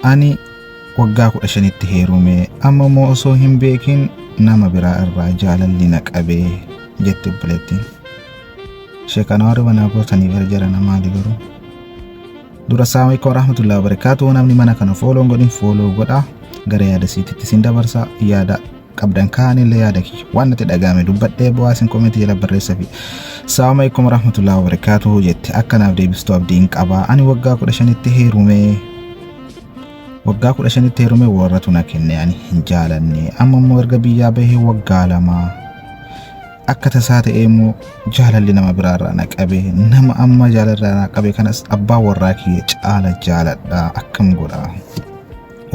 ani waggaa 15tti heerume amma moo osoo hin beekin nama biraa irraa jaalalli na qabee jette obboleettiin. Sheekana warri manaa gootanii garjara namaali garuu. Dura assalamu alaikum warahmatullahi wabarakatuh. Namni mana kana follow godhin follow godha. Gara yaada siititti sin dabarsa yaada qabdan kaanillee yaada kiyya waan natti dhagahame dubbadhee bu'aasin koomenti jala barreessaa fi assalamu alaikum warahmatullahi wabarakatuh jette akkanaaf deebistuu abdiin qaba. Ani waggaa 15tti heerume. Waggaa 15tti heerume warratu na kenne ani hin jaalanne amma immoo erga biyyaa bahee waggaa 2 akka tasaa ta'ee immoo jaalalli nama biraarraa na qabe nama amma jaalarraa na qabe kanas abbaa warraa kiyya caala jaaladha akkam godha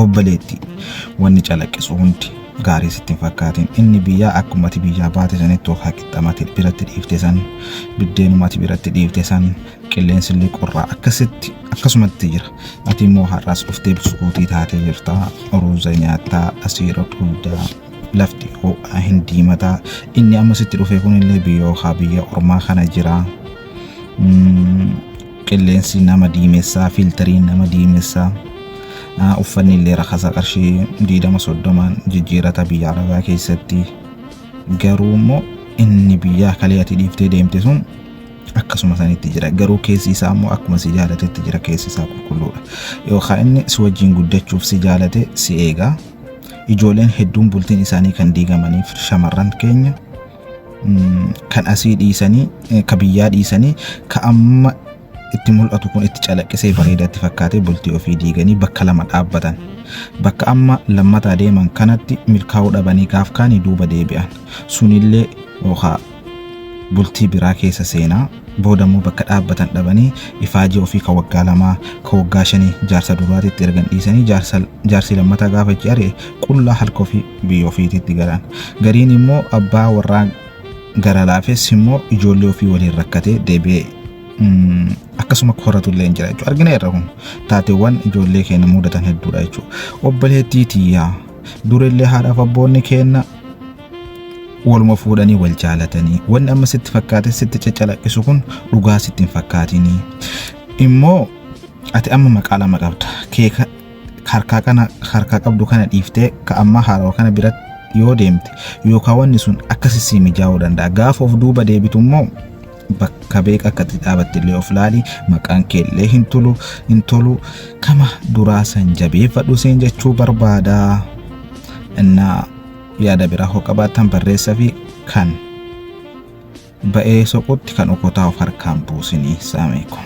obboleetti wanni calaqqisu hundi gaarii sitti hin fakkaatin inni biyyaa akkumatti biyyaa baate sanitti of haqixxamate biratti dhiifte san biddeenumatti biratti dhiifte san qilleensi illee qorraa akkasitti akkasumatti jira ati immoo har'as uftee biskuutii taatee jirta ruuza nyaattaa asiira guddaa lafti ho'a hin diimataa inni amma sitti dhufe kunillee biyya ormaa kana jira qilleensi nama diimessaa filtariin nama diimessaa uffanni illee rakasa qarshii 230 jijjiirata biyya arabaa keessatti garuu immoo inni biyyaa kalee ati dhiiftee deemte sun akkasuma sanitti jira garuu keessi isaa immoo akkuma si jaalatetti jira keessi isaa qulqulluudha yookaan inni si wajjin guddachuuf si jaalate si eega ijoolleen hedduun bultiin isaanii kan diigamaniif shamarran keenya kan asii dhiisanii ka biyyaa dhiisanii ka amma itti mul'atu kun itti calaqqisee bareedatti fakkaatee bultii ofii diiganii bakka lama dhaabbatan bakka amma lammataa deeman kanatti milkaa'uu dhabanii gaaf kaanii duuba deebi'an sunillee yookaan bultii biraa keessa seenaa boodamuu bakka dhaabbatan dhabanii ifaajii ofii ka waggaa 2 ka waggaa 5 jaarsa duraatitti ergan dhiisanii jaarsi lammataa gaafa jaaree qullaa halka ofii biyya ofiititti galan gariin immoo abbaa warraa gara laafes immoo ijoollee ofii waliin rakkatee deebi'ee akkasuma korratullee jira jechuudha argina irra kun taateewwan ijoollee keenya mudatan hedduudha jechuudha obboleettii tiyyaa durillee haadhaaf abboonni keenya waluma fuudhanii wal jaalatanii wanni amma sitti fakkaate sitti caccalaqqisu kun dhugaa sitti hin fakkaatinii immoo ati amma maqaa lama qabda keeka harkaa qabdu kana dhiiftee ka amma haarawa kana biratti yoo deemte yookaan wanni sun akkasii mijaa'uu danda'a gaafa of duuba deebitu immoo bakka beeka akkatti dhaabatte illee of laali maqaan keellee hin tolu kama duraa san jabeeffadhu seen jechuu barbaada innaa yaada biraa hoo qabaatan barreessaa fi kan ba'ee soqutti kan okotaa of harkaan buusinii saameeku.